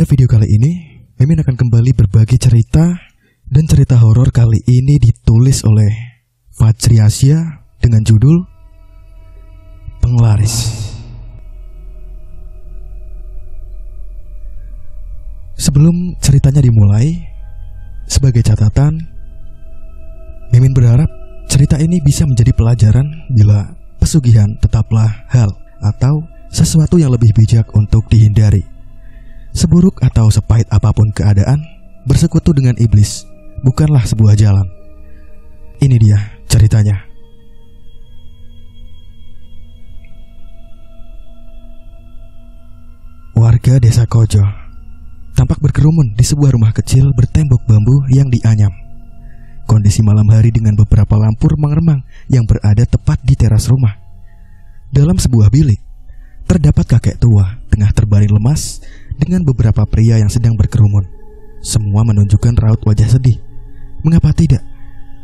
Pada video kali ini, Mimin akan kembali berbagi cerita, dan cerita horor kali ini ditulis oleh Fajri Asya dengan judul Penglaris. Sebelum ceritanya dimulai, sebagai catatan, Mimin berharap cerita ini bisa menjadi pelajaran bila pesugihan tetaplah hal atau sesuatu yang lebih bijak untuk dihindari. Seburuk atau sepahit apapun keadaan, bersekutu dengan iblis bukanlah sebuah jalan. Ini dia ceritanya. Warga desa Kojo tampak berkerumun di sebuah rumah kecil bertembok bambu yang dianyam. Kondisi malam hari dengan beberapa lampu remang-remang yang berada tepat di teras rumah. Dalam sebuah bilik, terdapat kakek tua tengah terbaring lemas dengan beberapa pria yang sedang berkerumun. Semua menunjukkan raut wajah sedih. Mengapa tidak?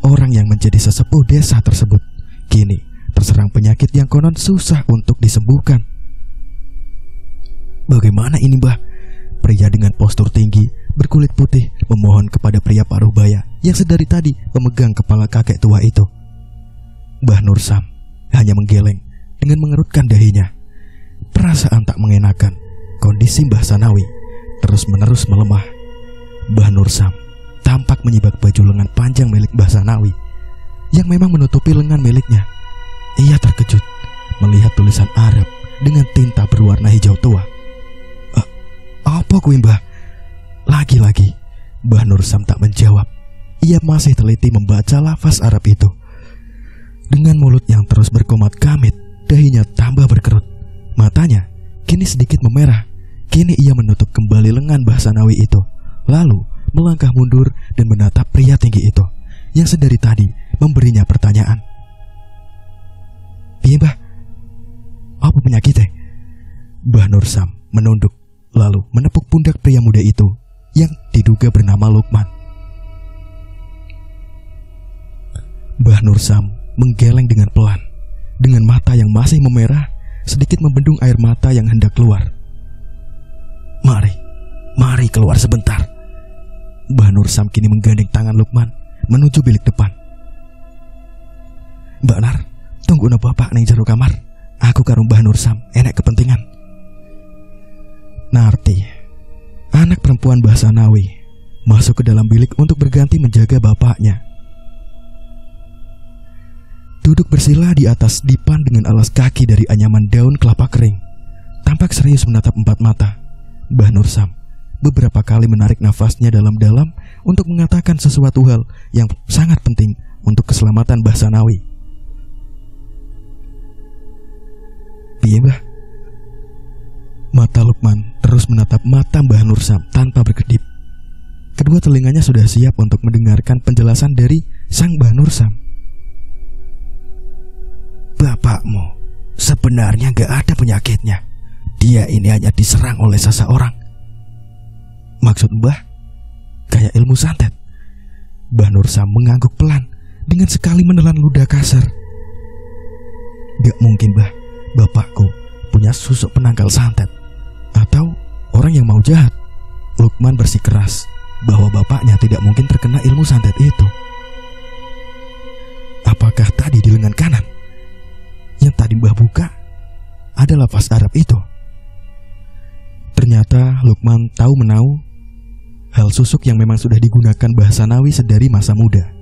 Orang yang menjadi sesepuh desa tersebut kini terserang penyakit yang konon susah untuk disembuhkan. Bagaimana ini, Mbah? Pria dengan postur tinggi, berkulit putih, memohon kepada pria paruhbaya yang sedari tadi memegang kepala kakek tua itu. Mbah Nursam hanya menggeleng dengan mengerutkan dahinya. Perasaan tak mengenakan. Kondisi Mbah Sanawi terus-menerus melemah. Mbah Nursam tampak menyibak baju lengan panjang milik Mbah Sanawi yang memang menutupi lengan miliknya. Ia terkejut melihat tulisan Arab dengan tinta berwarna hijau tua. Apa kuwi, Mbah? Lagi-lagi Mbah Nursam tak menjawab. Ia masih teliti membaca lafaz Arab itu. Dengan mulut yang terus berkomat kamit, dahinya tambah berkerut. Matanya kini sedikit memerah. Kini ia menutup kembali lengan Mbah Sanawi itu, lalu melangkah mundur dan menatap pria tinggi itu yang sedari tadi memberinya pertanyaan. "Piye, Mbah? Apa penyakitnya?" Mbah Nursam menunduk, lalu menepuk pundak pria muda itu yang diduga bernama Lukman. Mbah Nursam menggeleng dengan pelan, dengan mata yang masih memerah, sedikit membendung air mata yang hendak keluar. Mari keluar sebentar." Mbah Nursam kini menggandeng tangan Lukman menuju bilik depan. "Mbak Nar, tunggu na bapak ning jero kamar. Aku karo Mbah Nursam enek kepentingan." Narti, anak perempuan Mbah Sanawi, masuk ke dalam bilik untuk berganti menjaga bapaknya. Duduk bersila di atas dipan dengan alas kaki dari anyaman daun kelapa kering, tampak serius menatap empat mata. Mbah Nursam beberapa kali menarik nafasnya dalam-dalam untuk mengatakan sesuatu hal yang sangat penting untuk keselamatan Mbah Sanawi. "Piye, Mbah?" Mata Lukman terus menatap mata Mbah Nursam tanpa berkedip. Kedua telinganya sudah siap untuk mendengarkan penjelasan dari sang Mbah Nursam. "Bapakmu sebenarnya gak ada penyakitnya. Dia ini hanya diserang oleh seseorang." "Maksud Mbah? Kayak ilmu santet?" Mbah Nursam mengangguk pelan dengan sekali menelan ludah kasar. "Gak mungkin, Mbah. Bapakku punya susuk penangkal santet atau orang yang mau jahat." Lukman bersikeras bahwa bapaknya tidak mungkin terkena ilmu santet itu. Apakah tadi di lengan kanan yang tadi Mbah buka ada lafaz Arab itu? Ternyata Lukman tahu menau hal susuk yang memang sudah digunakan Mbah Sanawi sedari masa muda.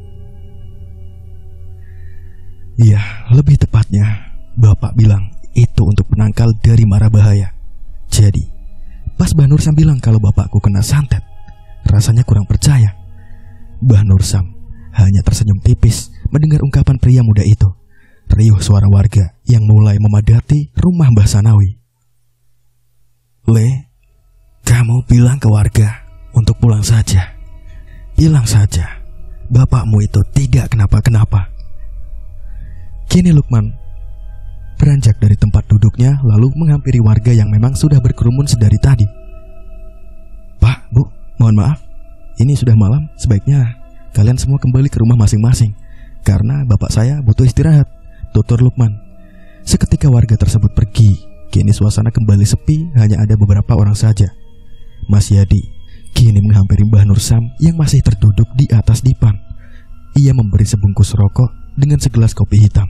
Iya, lebih tepatnya bapak bilang itu untuk penangkal dari mara bahaya. Jadi pas Mbah Nursam bilang kalau bapakku kena santet, rasanya kurang percaya. Mbah Nursam hanya tersenyum tipis mendengar ungkapan pria muda itu. Riuh suara warga yang mulai memadati rumah Mbah Sanawi. "Le, kamu bilang ke warga untuk pulang saja. Bilang saja bapakmu itu tidak kenapa-kenapa." Kini Lukman beranjak dari tempat duduknya lalu menghampiri warga yang memang sudah berkerumun sedari tadi. "Pak, Bu, mohon maaf. Ini sudah malam, sebaiknya kalian semua kembali ke rumah masing-masing karena bapak saya butuh istirahat," tutur Lukman. Seketika warga tersebut pergi. Kini suasana kembali sepi, hanya ada beberapa orang saja. Mas Yadi kini menghampiri Mbah Nur Sam yang masih terduduk di atas dipan. Ia memberi sebungkus rokok dengan segelas kopi hitam.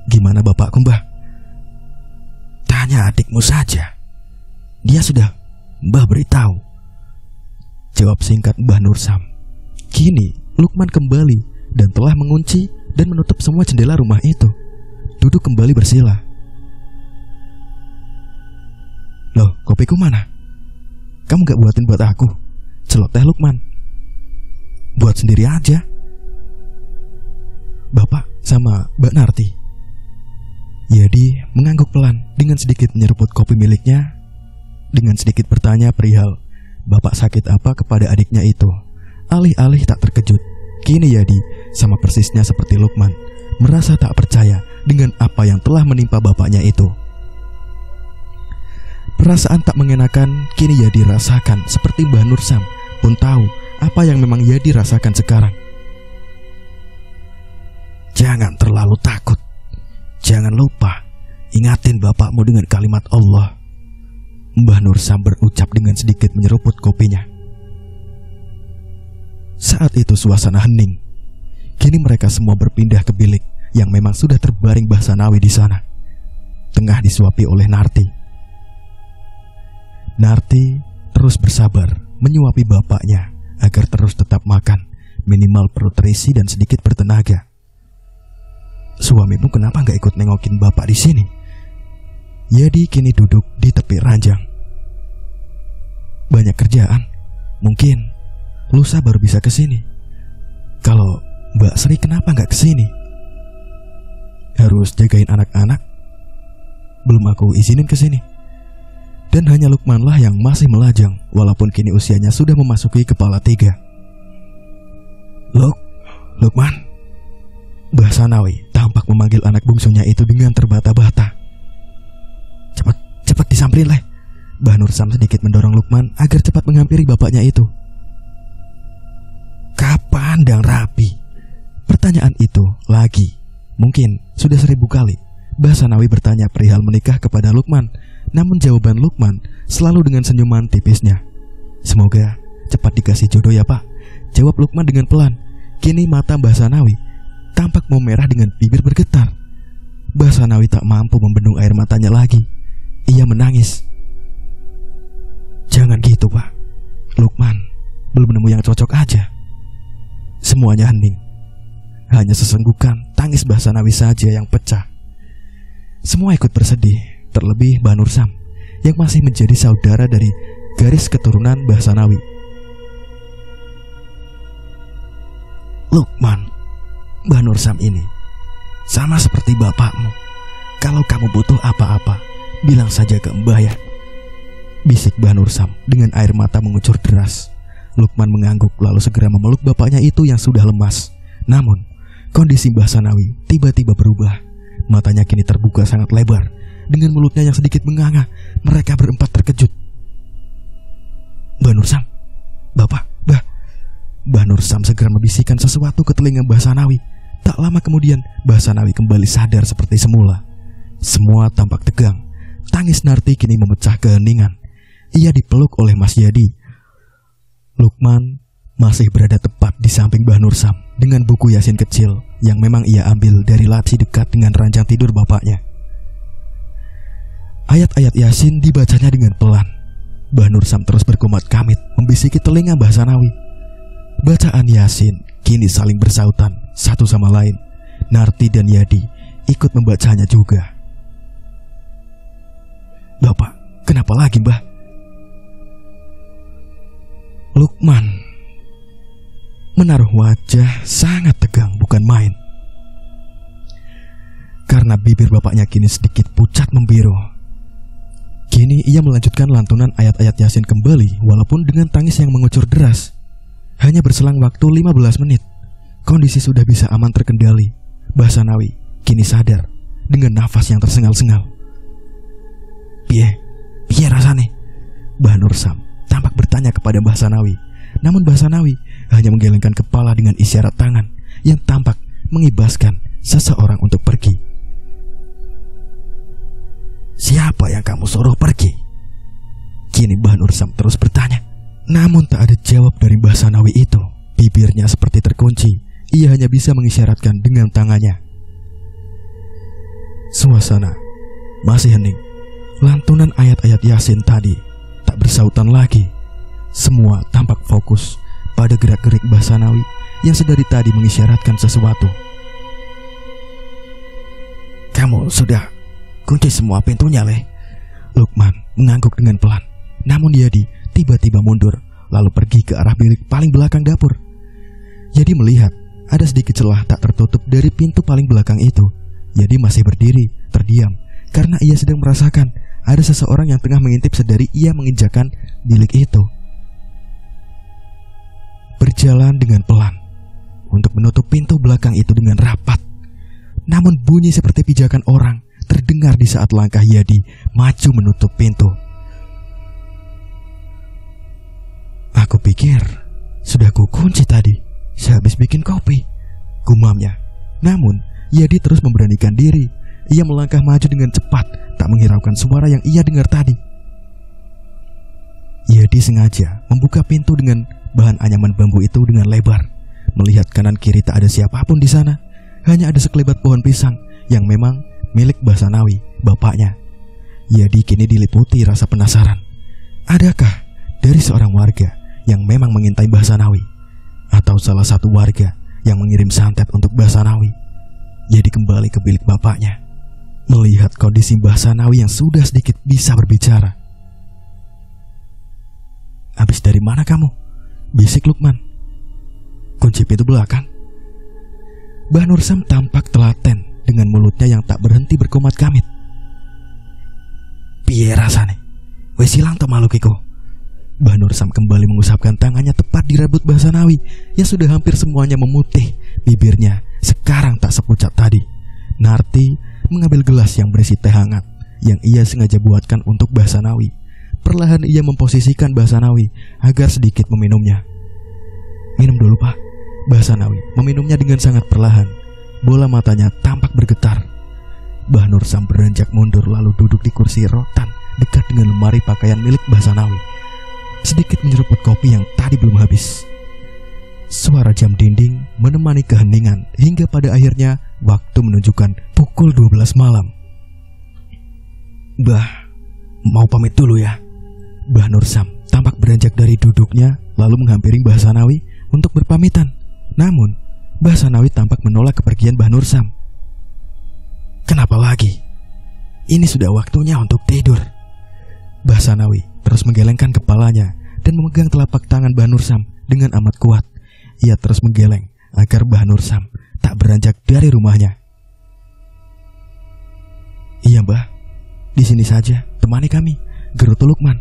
"Gimana bapakku, Mbah?" "Tanya adikmu saja. Dia sudah Mbah beritahu," jawab singkat Mbah Nur Sam. Kini Lukman kembali dan telah mengunci dan menutup semua jendela rumah itu. Duduk kembali bersila. "Loh, kopiku mana? Kamu gak buatin buat aku?" celoteh Lukman. "Buat sendiri aja, Bapak sama Mbak Narti." Yadi mengangguk pelan dengan sedikit menyeruput kopi miliknya. Dengan sedikit bertanya perihal bapak sakit apa kepada adiknya itu. Alih-alih tak terkejut, kini Yadi sama persisnya seperti Lukman, merasa tak percaya dengan apa yang telah menimpa bapaknya itu. Perasaan tak mengenakan kini Yadi rasakan, seperti Mbah Nur Sam pun tahu apa yang memang Yadi rasakan sekarang. "Jangan terlalu takut. Jangan lupa, ingatin bapakmu dengan kalimat Allah," Mbah Nur Sam berucap dengan sedikit menyeruput kopinya. Saat itu suasana hening. Kini mereka semua berpindah ke bilik yang memang sudah terbaring Mbah Sanawi di sana, tengah disuapi oleh Narti. Narti terus bersabar menyuapi bapaknya agar terus tetap makan, minimal perut terisi dan sedikit bertenaga. "Suamimu kenapa gak ikut nengokin bapak di sini?" Yadi kini duduk di tepi ranjang. "Banyak kerjaan. Mungkin lusa baru bisa kesini. Kalau Mbak Sri kenapa gak kesini?" "Harus jagain anak-anak. Belum aku izinin kesini." Dan hanya Lukmanlah yang masih melajang, walaupun kini usianya sudah memasuki kepala 3. Lukman." Mbah Sanawi tampak memanggil anak bungsunya itu dengan terbata-bata. Cepat disamperin leh." Mbah Nur Sam sedikit mendorong Lukman agar cepat menghampiri bapaknya itu. "Kapan dang rapi?" Pertanyaan itu lagi, mungkin sudah 1000 kali Mbah Sanawi bertanya perihal menikah kepada Lukman. Namun jawaban Lukman selalu dengan senyuman tipisnya. "Semoga cepat dikasih jodoh ya Pak," jawab Lukman dengan pelan. Kini mata Mbah Sanawi tampak memerah dengan bibir bergetar. Mbah Sanawi tak mampu membendung air matanya lagi. Ia menangis. "Jangan gitu Pak, Lukman belum nemu yang cocok aja." Semuanya hening. Hanya sesenggukan tangis Mbah Sanawi saja yang pecah. Semua ikut bersedih, terlebih Mbah Nur Sam yang masih menjadi saudara dari garis keturunan Mbah Sanawi. "Lukman, Mbah Nur Sam ini sama seperti bapakmu. Kalau kamu butuh apa-apa, bilang saja ke Mbah ya," bisik Mbah Nur Sam dengan air mata mengucur deras. Lukman mengangguk lalu segera memeluk bapaknya itu yang sudah lemas. Namun kondisi Mbah Sanawi tiba-tiba berubah. Matanya kini terbuka sangat lebar, dengan mulutnya yang sedikit menganga. Mereka berempat terkejut. "Mbah Nur Sam, Bapak, Mbah Nur Sam segera membisikkan sesuatu ke telinga Mbah Sanawi. Tak lama kemudian Mbah Sanawi kembali sadar seperti semula. Semua tampak tegang. Tangis Narti kini memecah keheningan. Ia dipeluk oleh Mas Yadi. Lukman masih berada tepat di samping Mbah Nur Sam dengan buku Yasin kecil yang memang ia ambil dari laci dekat dengan ranjang tidur bapaknya. Ayat-ayat Yasin dibacanya dengan pelan. Mbah Nur Sam terus berkomat kamit membisiki telinga Mbah Sanawi. Bacaan Yasin kini saling bersautan satu sama lain. Narti dan Yadi ikut membacanya juga. "Bapak, kenapa lagi Mbah?" Lukman menaruh wajah sangat tegang bukan main. Karena bibir bapaknya kini sedikit pucat membiru. Kini ia melanjutkan lantunan ayat-ayat Yasin kembali walaupun dengan tangis yang mengucur deras. Hanya berselang waktu 15 menit, kondisi sudah bisa aman terkendali. Mbah Sanawi kini sadar dengan nafas yang tersengal-sengal. Piye rasane?" Mbah Nur Sam tampak bertanya kepada Mbah Sanawi. Namun Mbah Sanawi hanya menggelengkan kepala dengan isyarat tangan yang tampak mengibaskan seseorang untuk pergi. "Siapa yang kamu suruh pergi? Kini Mbah Nursam terus bertanya. Namun tak ada jawab dari Mbah Sanawi itu. Bibirnya seperti terkunci. Ia hanya bisa mengisyaratkan dengan tangannya. Suasana masih hening. Lantunan ayat-ayat Yasin tadi tak bersautan lagi. Semua tampak fokus pada gerak-gerik Mbah Sanawi yang sedari tadi mengisyaratkan sesuatu. Kamu sudah kunci semua pintunya, Leh? Lukman mengangguk dengan pelan. Namun Yadi tiba-tiba mundur, lalu pergi ke arah bilik paling belakang dapur. Yadi melihat ada sedikit celah tak tertutup dari pintu paling belakang itu. Yadi masih berdiri, terdiam, karena ia sedang merasakan ada seseorang yang tengah mengintip sedari ia menginjakan bilik itu. Berjalan dengan pelan untuk menutup pintu belakang itu dengan rapat. Namun bunyi seperti pijakan orang terdengar di saat langkah Yadi maju menutup pintu. Aku pikir sudah kukunci tadi sehabis bikin kopi, gumamnya. Namun Yadi terus memberanikan diri. Ia melangkah maju dengan cepat, tak menghiraukan suara yang ia dengar tadi. Yadi sengaja membuka pintu dengan bahan anyaman bambu itu dengan lebar. Melihat kanan kiri tak ada siapapun di sana. Hanya ada sekelebat pohon pisang yang memang milik Mbah Sanawi, bapaknya. Yadi kini diliputi rasa penasaran. Adakah dari seorang warga yang memang mengintai Mbah Sanawi, atau salah satu warga yang mengirim santet untuk Mbah Sanawi? Yadi kembali ke bilik bapaknya, melihat kondisi Mbah Sanawi yang sudah sedikit bisa berbicara. Habis dari mana kamu? Bisik Lukman. Kunci pintu belakang. Mbah Nursam tampak telaten dengan mulutnya yang tak berhenti berkomat kamit. Piye rasane? Wes ilang to makhluk iku? Mbah Nursam kembali mengusapkan tangannya tepat di rambut Mbah Sanawi yang sudah hampir semuanya memutih. Bibirnya sekarang tak sepucat tadi. Narti mengambil gelas yang berisi teh hangat yang ia sengaja buatkan untuk Mbah Sanawi. Perlahan ia memposisikan Mbah Sanawi agar sedikit meminumnya. Minum dulu, Pak. Mbah Sanawi meminumnya dengan sangat perlahan. Bola matanya tampak bergetar. Mbah Nursam beranjak mundur lalu duduk di kursi rotan dekat dengan lemari pakaian milik Mbah Sanawi, sedikit menyeruput kopi yang tadi belum habis. Suara jam dinding menemani keheningan hingga pada akhirnya waktu menunjukkan pukul 12 malam. Mbah, mau pamit dulu ya. Mbah Nursam tampak beranjak dari duduknya lalu menghampiri Mbah Sanawi untuk berpamitan. Namun Mbah Sanawi tampak menolak kepergian Mbah Nursam. Kenapa lagi? Ini sudah waktunya untuk tidur. Mbah Sanawi terus menggelengkan kepalanya dan memegang telapak tangan Mbah Nursam dengan amat kuat. Ia terus menggeleng agar Mbah Nursam tak beranjak dari rumahnya. Iya Mbah, di sini saja, temani kami, gerutu Lukman.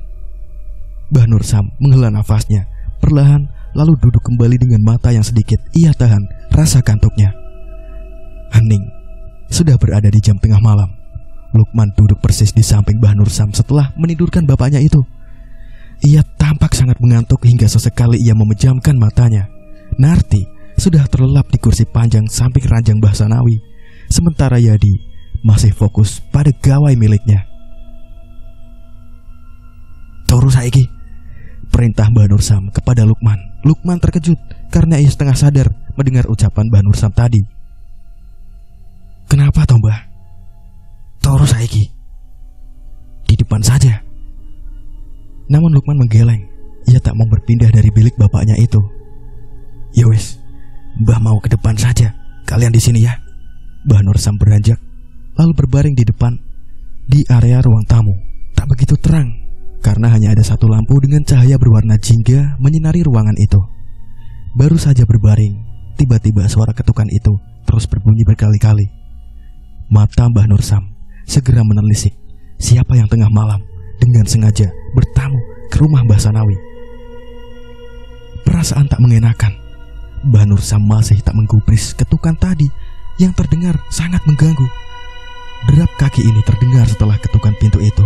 Mbah Nursam menghela nafasnya perlahan lalu duduk kembali dengan mata yang sedikit ia tahan rasa kantuknya. Hening, sudah berada di jam tengah malam. Lukman duduk persis di samping Mbah Nursam setelah menidurkan bapaknya itu. Ia tampak sangat mengantuk hingga sesekali ia memejamkan matanya. Narti sudah terlelap di kursi panjang samping ranjang Mbah Sanawi, sementara Yadi masih fokus pada gawai miliknya. Turu saiki, perintah Mbah Nursam kepada Lukman. Lukman terkejut karena ia setengah sadar mendengar ucapan Mbah Nursam tadi. Kenapa toh Mbah? Turu saiki, di depan saja. Namun Lukman menggeleng. Ia tak mau berpindah dari bilik bapaknya itu. Ya wes, Mbah mau ke depan saja. Kalian di sini ya. Mbah Nursam beranjak lalu berbaring di depan di area ruang tamu. Tak begitu terang karena hanya ada satu lampu dengan cahaya berwarna jingga menyinari ruangan itu. Baru saja berbaring, tiba-tiba suara ketukan itu terus berbunyi berkali-kali. Mata Mbah Nursam segera menelisik siapa yang tengah malam dengan sengaja bertamu ke rumah Mbah Sanawi. Perasaan tak mengenakan. Mbah Nursam masih tak menggubris ketukan tadi yang terdengar sangat mengganggu. Derap kaki ini terdengar setelah ketukan pintu itu.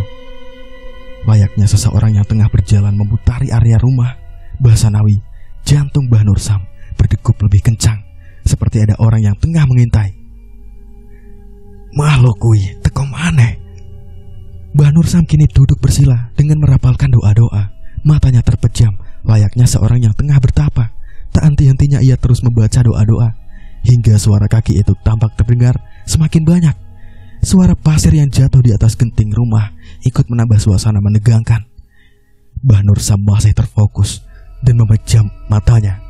Layaknya seseorang yang tengah berjalan memutari area rumah Mbah Sanawi, jantung Mbah Nursam berdegup lebih kencang, seperti ada orang yang tengah mengintai. Makhluk kuwi teko maneh. Mbah Nursam Sam kini duduk bersila dengan merapalkan doa-doa. Matanya terpejam layaknya seorang yang tengah bertapa. Tak henti-hentinya ia terus membaca doa-doa hingga suara kaki itu tampak terdengar semakin banyak. Suara pasir yang jatuh di atas genting rumah ikut menambah suasana menegangkan. Mbah Nur Sam masih terfokus dan memejam matanya.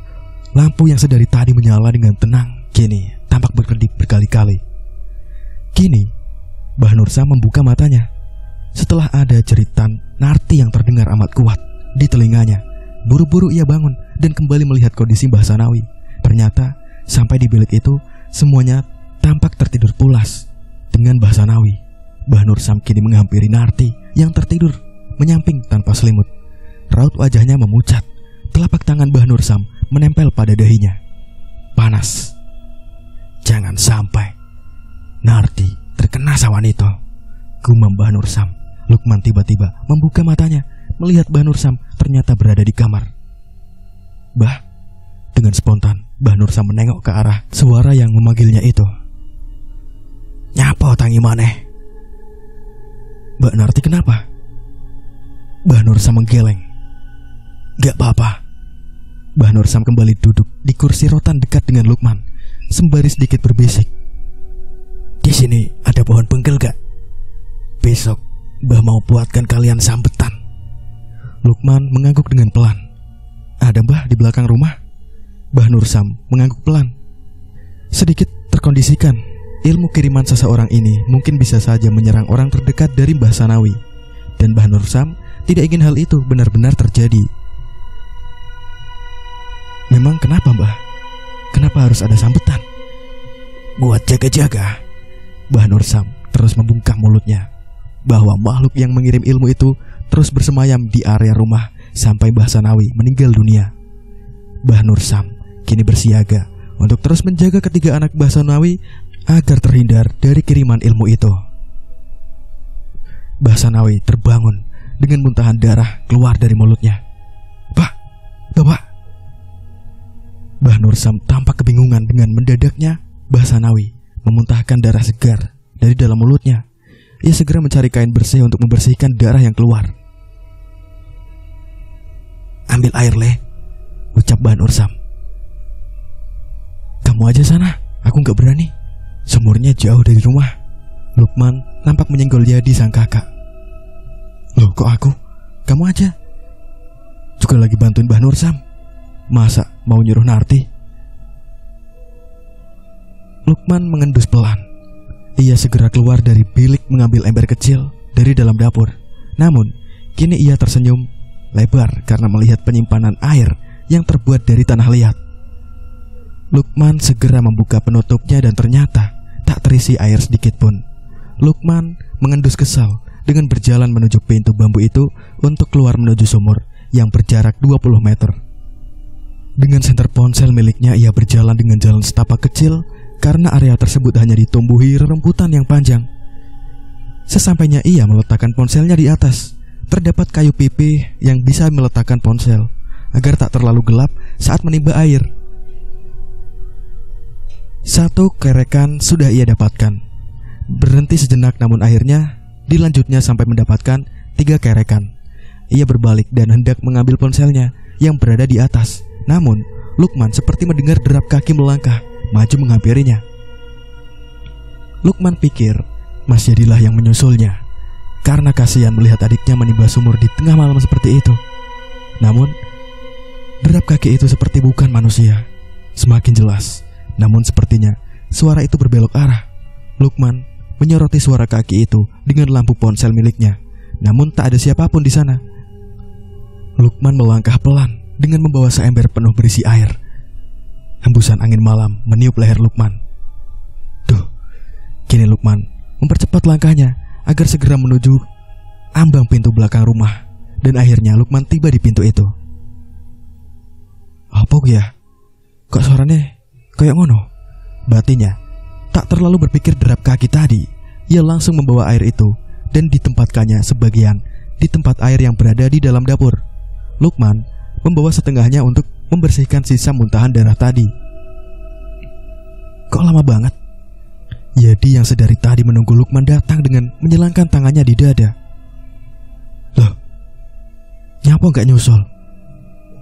Lampu yang sedari tadi menyala dengan tenang kini tampak berkedip berkali-kali. Kini Mbah Nur Sam membuka matanya setelah ada jeritan narti yang terdengar amat kuat di telinganya. Buru-buru ia bangun dan kembali melihat kondisi Mbah Sanawi. Ternyata sampai di bilik itu semuanya tampak tertidur pulas. Dengan Mbah Sanawi, Mbah Nur Sam kini menghampiri Narti yang tertidur menyamping tanpa selimut. Raut wajahnya memucat. Telapak tangan Mbah Nur Sam menempel pada dahinya. Panas. Jangan sampai Narti terkena sawan itu, gumam Mbah Nur Sam. Lukman tiba-tiba membuka matanya melihat Mbah Nur Sam ternyata berada di kamar. Bah, dengan spontan Mbah Nur Sam menengok ke arah suara yang memanggilnya itu. Nyapa tangi maneh? Mbak Narti kenapa? Mbah Nur Sam menggeleng. Gak apa-apa. Mbah Nur Sam kembali duduk di kursi rotan dekat dengan Lukman sembari sedikit berbisik. Di sini ada pohon pengkel gak? Besok Mbah mau buatkan kalian sambetan. Lukman mengangguk dengan pelan. Ada Mbah di belakang rumah. Mbah Nur Sam mengangguk pelan. Sedikit terkondisikan, ilmu kiriman seseorang ini mungkin bisa saja menyerang orang terdekat dari Mbah Sanawi. Dan Mbah Nur Sam tidak ingin hal itu benar-benar terjadi. Memang kenapa Mbah? Kenapa harus ada sambutan? Buat jaga-jaga. Mbah Nur Sam terus membungkam mulutnya bahwa makhluk yang mengirim ilmu itu terus bersemayam di area rumah sampai Mbah Sanawi meninggal dunia. Mbah Nur Sam kini bersiaga untuk terus menjaga ketiga anak Mbah Sanawi agar terhindar dari kiriman ilmu itu. Mbah Sanawi terbangun dengan muntahan darah keluar dari mulutnya. Pak, Bapak. Mbah Nur Sam tampak kebingungan dengan mendadaknya Mbah Sanawi memuntahkan darah segar dari dalam mulutnya. Ia segera mencari kain bersih untuk membersihkan darah yang keluar. Ambil air leh, ucap Mbah Nur Sam. Kamu aja sana, aku gak berani. Sumurnya jauh dari rumah. Lukman nampak menyenggol Yadi sang kakak. Loh kok aku? Kamu aja. Juga lagi bantuin Mbah Nur Sam. Masa mau nyuruh Narti? Lukman mengendus pelan. Ia segera keluar dari bilik mengambil ember kecil dari dalam dapur. Namun kini ia tersenyum lebar karena melihat penyimpanan air yang terbuat dari tanah liat. Lukman segera membuka penutupnya dan ternyata tak terisi air sedikit pun. Lukman mengendus kesal dengan berjalan menuju pintu bambu itu untuk keluar menuju sumur yang berjarak 20 meter. Dengan senter ponsel miliknya ia berjalan dengan jalan setapak kecil karena area tersebut hanya ditumbuhi rerumputan yang panjang. Sesampainya ia meletakkan ponselnya di atas, terdapat kayu pipih yang bisa meletakkan ponsel agar tak terlalu gelap saat menimba air. Satu kerekan sudah ia dapatkan. Berhenti sejenak namun akhirnya dilanjutnya sampai mendapatkan 3 kerekan. Ia berbalik dan hendak mengambil ponselnya yang berada di atas. Namun Lukman seperti mendengar derap kaki melangkah maju menghampirinya. Lukman pikir Mas Yadilah yang menyusulnya karena kasihan melihat adiknya menimba sumur di tengah malam seperti itu. Namun derap kaki itu seperti bukan manusia. Semakin jelas, namun sepertinya suara itu berbelok arah. Lukman menyoroti suara kaki itu dengan lampu ponsel miliknya. Namun tak ada siapapun di sana. Lukman melangkah pelan dengan membawa seember penuh berisi air. Hembusan angin malam meniup leher Lukman. Duh, kini Lukman mempercepat langkahnya agar segera menuju ambang pintu belakang rumah. Dan akhirnya Lukman tiba di pintu itu. Apa ya? Kok suaranya kayak ngono? Batinnya tak terlalu berpikir derap kaki tadi. Ia langsung membawa air itu dan ditempatkannya sebagian di tempat air yang berada di dalam dapur. Lukman membawa setengahnya untuk membersihkan sisa muntahan darah tadi. Kok lama banget? Yadi yang sedari tadi menunggu Lukman datang dengan menyilangkan tangannya di dada. Loh, nyapa gak nyusul?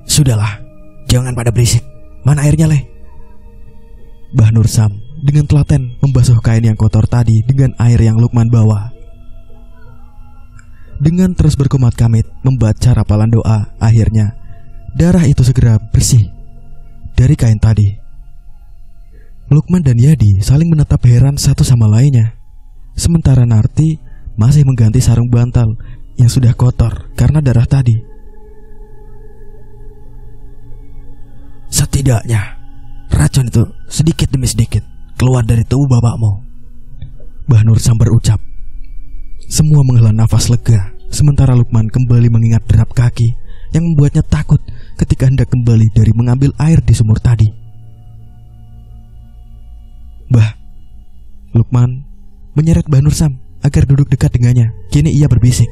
Sudahlah, jangan pada berisik. Mana airnya, Le? Mbah Nur Sam dengan telaten membasuh kain yang kotor tadi dengan air yang Lukman bawa. Dengan terus berkumat kamit membaca rapalan doa, akhirnya darah itu segera bersih dari kain tadi. Lukman dan Yadi saling menatap heran satu sama lainnya. Sementara Narti masih mengganti sarung bantal yang sudah kotor karena darah tadi. Setidaknya racun itu sedikit demi sedikit keluar dari tubuh bapakmu, Mbah Nur Sam berucap. Semua menghela nafas lega, sementara Lukman kembali mengingat derap kaki yang membuatnya takut ketika hendak kembali dari mengambil air di sumur tadi. Mbah, Lukman menyeret Mbah Nur Sam agar duduk dekat dengannya. Kini ia berbisik.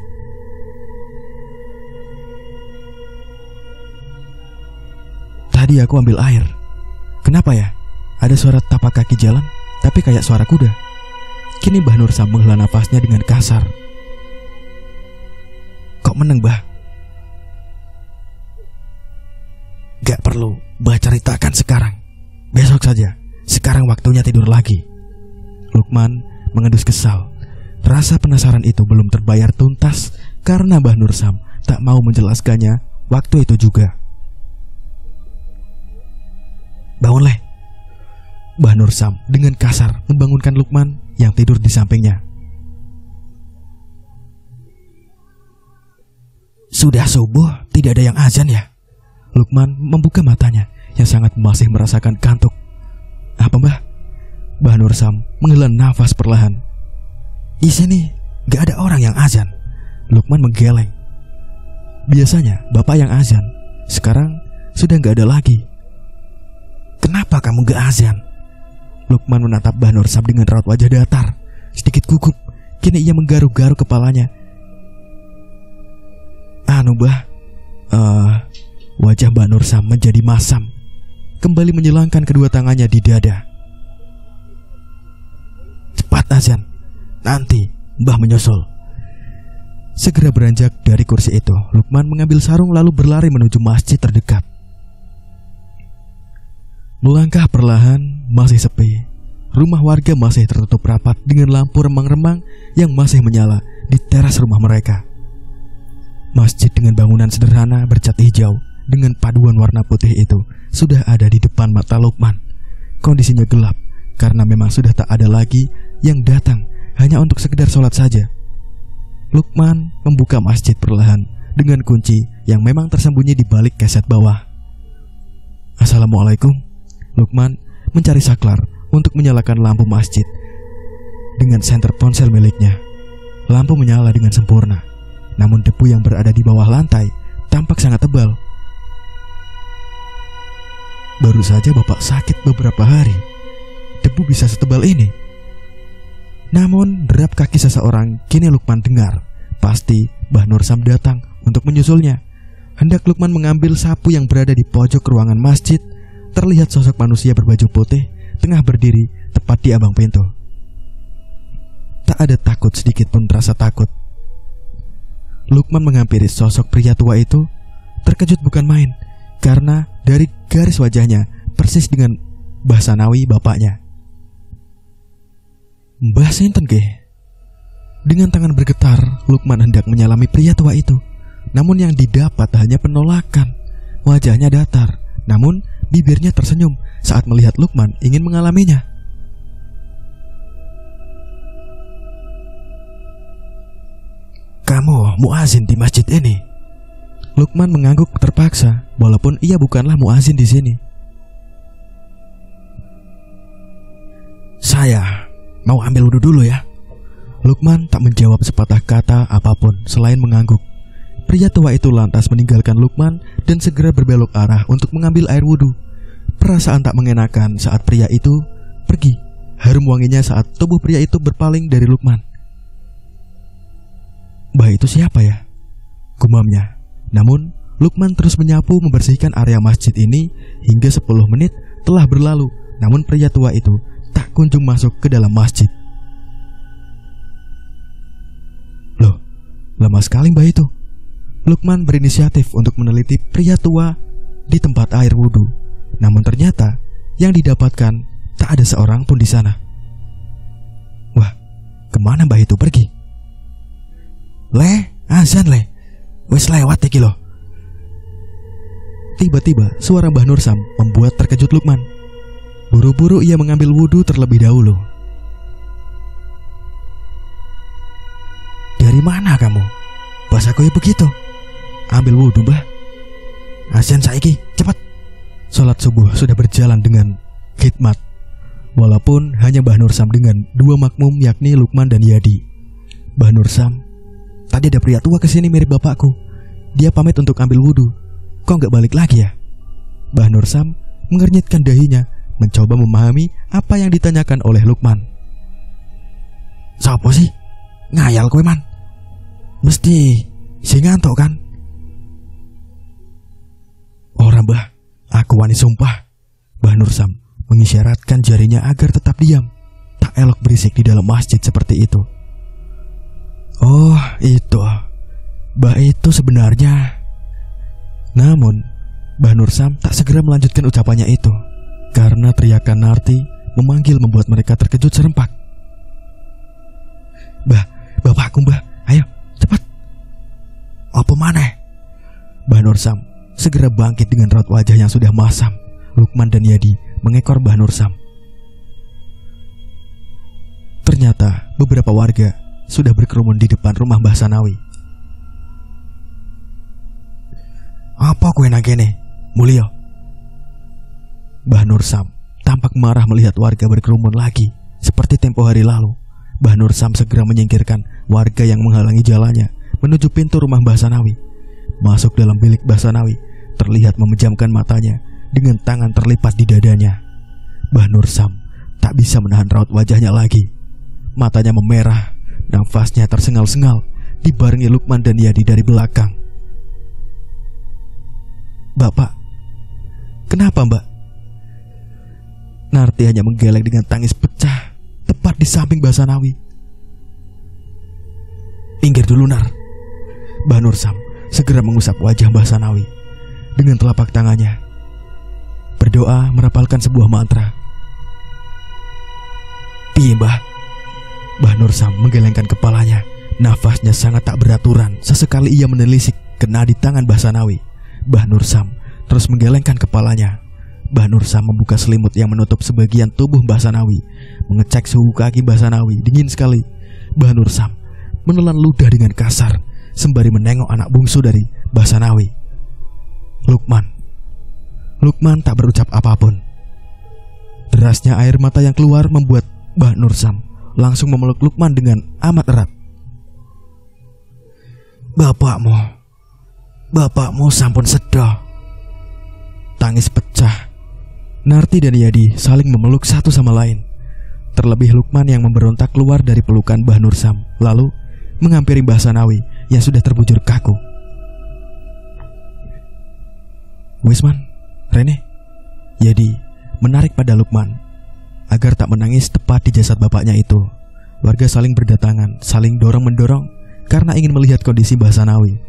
Tadi aku ambil air. Kenapa ya? Ada suara tapak kaki jalan, tapi kayak suara kuda. Kini Mbah Nur Sam menghela nafasnya dengan kasar. Kok meneng, Mbah? Gak perlu Mbah ceritakan sekarang. Besok saja. Sekarang waktunya tidur lagi. Lukman mengendus kesal. Rasa penasaran itu belum terbayar tuntas karena Mbah Nur Sam tak mau menjelaskannya waktu itu juga. Bangun, Le. Mbah Nur Sam dengan kasar membangunkan Lukman yang tidur di sampingnya. Sudah subuh, tidak ada yang azan ya? Lukman membuka matanya yang sangat masih merasakan kantuk. Apa, Mbah? Mbah Nur Sam menghela nafas perlahan. Di sini gak ada orang yang azan. Lukman menggeleng. Biasanya bapak yang azan, sekarang sudah gak ada lagi. Kenapa kamu gak azan? Lukman menatap Mbah Nur Sam dengan raut wajah datar, sedikit gugup. Kini ia menggaruk-garuk kepalanya. Mbah, wajah Mbah Nur Sam menjadi masam, kembali menyilangkan kedua tangannya di dada. Cepat azan, nanti Mbah menyusul. Segera beranjak dari kursi itu, Lukman mengambil sarung lalu berlari menuju masjid terdekat. Melangkah perlahan, masih sepi. Rumah warga masih tertutup rapat dengan lampu remang-remang yang masih menyala di teras rumah mereka. Masjid dengan bangunan sederhana bercat hijau dengan paduan warna putih itu sudah ada di depan mata Lukman. Kondisinya gelap karena memang sudah tak ada lagi yang datang hanya untuk sekedar sholat saja. Lukman membuka masjid perlahan dengan kunci yang memang tersembunyi di balik keset bawah. Assalamualaikum. Lukman mencari saklar untuk menyalakan lampu masjid dengan senter ponsel miliknya. Lampu menyala dengan sempurna, namun debu yang berada di bawah lantai tampak sangat tebal. Baru saja bapak sakit beberapa hari, debu bisa setebal ini. Namun derap kaki seseorang kini Lukman dengar. Pasti Mbah Nur Sam datang untuk menyusulnya. Hendak Lukman mengambil sapu yang berada di pojok ruangan masjid, terlihat sosok manusia berbaju putih tengah berdiri tepat di ambang pintu. Tak ada takut sedikit pun rasa takut. Lukman menghampiri sosok pria tua itu, terkejut bukan main karena dari garis wajahnya persis dengan Mbah Sanawi bapaknya. Mbah sinten ke? Dengan tangan bergetar, Lukman hendak menyalami pria tua itu. Namun yang didapat hanya penolakan. Wajahnya datar, namun bibirnya tersenyum saat melihat Lukman ingin mengalaminya. Kamu muazin di masjid ini? Lukman mengangguk terpaksa, walaupun ia bukanlah muazin di sini. Saya mau ambil wudhu dulu ya. Lukman tak menjawab sepatah kata apapun selain mengangguk. Pria tua itu lantas meninggalkan Lukman dan segera berbelok arah untuk mengambil air wudhu. Perasaan tak mengenakan saat pria itu pergi. Harum wanginya saat tubuh pria itu berpaling dari Lukman. Mbah itu siapa ya? Gumamnya. Namun Lukman terus menyapu membersihkan area masjid ini hingga 10 menit telah berlalu. Namun pria tua itu tak kunjung masuk ke dalam masjid. Loh, lama sekali mbah itu. Lukman berinisiatif untuk meneliti pria tua di tempat air wudhu. Namun ternyata yang didapatkan tak ada seorang pun di sana. Wah, kemana mbah itu pergi? Azan wes lewat iki loh. Tiba-tiba suara Mbah Nur Sam membuat terkejut Lukman. Buru-buru ia mengambil wudhu terlebih dahulu. Dari mana kamu? Bahasaku ya begitu. Ambil wudhu mbah. Azan saiki, cepat. Sholat subuh sudah berjalan dengan khidmat. Walaupun hanya Mbah Nur Sam dengan dua makmum, yakni Lukman dan Yadi. Mbah Nur Sam, tadi ada pria tua kesini mirip bapakku. Dia pamit untuk ambil wudhu. Kok nggak balik lagi ya? Mbah Nur Sam mengernyitkan dahinya, mencoba memahami apa yang ditanyakan oleh Lukman. Sopo sih? Ngayal kowe man? Mesti si ngantuk kan? Ora mbah, aku wani sumpah. Mbah Nur Sam mengisyaratkan jarinya agar tetap diam. Tak elok berisik di dalam masjid seperti itu. Oh itu, mbah itu sebenarnya. Namun Mbah Nur Sam tak segera melanjutkan ucapannya itu, karena teriakan Narti memanggil membuat mereka terkejut serempak. Bapakku mbah, ayo cepat. Apa maneh? Mbah Nur Sam segera bangkit dengan raut wajah yang sudah masam. Lukman dan Yadi mengekor Mbah Nur Sam. Ternyata beberapa warga sudah berkerumun di depan rumah Mbah Sanawi. Apa kowe nang kene, Mulya? Mbah Nur Sam tampak marah melihat warga berkerumun lagi seperti tempo hari lalu. Mbah Nur Sam segera menyingkirkan warga yang menghalangi jalannya menuju pintu rumah Mbah Sanawi. Masuk dalam bilik Mbah Sanawi, terlihat memejamkan matanya dengan tangan terlipat di dadanya. Mbah Nur Sam tak bisa menahan raut wajahnya lagi. Matanya memerah, nafasnya tersengal-sengal, dibarengi Lukman dan Yadi dari belakang. Bapak, kenapa mbak? Narti hanya menggeleng dengan tangis pecah tepat di samping Mbah Sanawi. Pinggir dulu Nar. Mbah Nur Sam segera mengusap wajah Mbah Sanawi dengan telapak tangannya, berdoa merapalkan sebuah mantra. Piye mbah? Mbah Nur Sam menggelengkan kepalanya. Nafasnya sangat tak beraturan. Sesekali ia menelisik kena di tangan Mbah Sanawi. Mbah Nur Sam terus menggelengkan kepalanya. Mbah Nur Sam membuka selimut yang menutup sebagian tubuh Mbah Sanawi, mengecek suhu kaki Mbah Sanawi. Dingin sekali. Mbah Nur Sam menelan ludah dengan kasar sembari menengok anak bungsu dari Mbah Sanawi, Lukman. Lukman tak berucap apapun. Derasnya air mata yang keluar membuat Mbah Nur Sam langsung memeluk Lukman dengan amat erat. Bapakmu sampun sedo. Tangis pecah. Narti dan Yadi saling memeluk satu sama lain. Terlebih Lukman yang memberontak keluar dari pelukan Mbah Nur Sam, lalu menghampiri Mbah Sanawi yang sudah terbujur kaku. Wisman, Rene, Yadi menarik pada Lukman agar tak menangis tepat di jasad bapaknya itu. Warga saling berdatangan, saling dorong-mendorong karena ingin melihat kondisi Mbah Sanawi.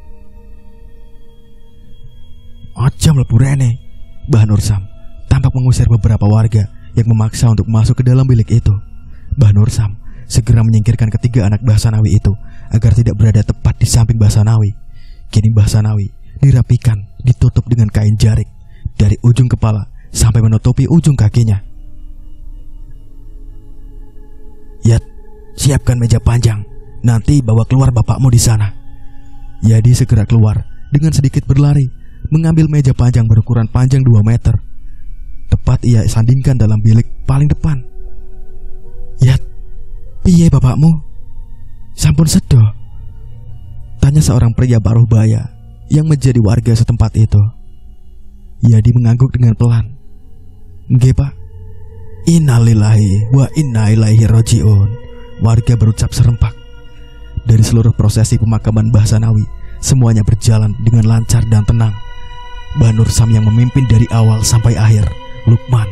Aja mlebu Rene. Mbah Nur Sam tampak mengusir beberapa warga yang memaksa untuk masuk ke dalam bilik itu. Mbah Nur Sam segera menyingkirkan ketiga anak Mbah Sanawi itu agar tidak berada tepat di samping Mbah Sanawi. Kini Mbah Sanawi dirapikan, ditutup dengan kain jarik dari ujung kepala sampai menutupi ujung kakinya. Yat, siapkan meja panjang. Nanti bawa keluar bapakmu di sana. Yadi segera keluar dengan sedikit berlari, mengambil meja panjang berukuran panjang 2 meter. Tepat ia sandingkan dalam bilik paling depan. Yat, piye bapakmu? Sampun sedo? Tanya seorang pria paruh baya yang menjadi warga setempat itu. Yadi mengangguk dengan pelan. Nggih pak. Innalillahi wa inna ilaihi rajiun. Warga berucap serempak. Dari seluruh prosesi pemakaman Mbah Sanawi, semuanya berjalan dengan lancar dan tenang. Mbah Nur Sam yang memimpin dari awal sampai akhir. Lukman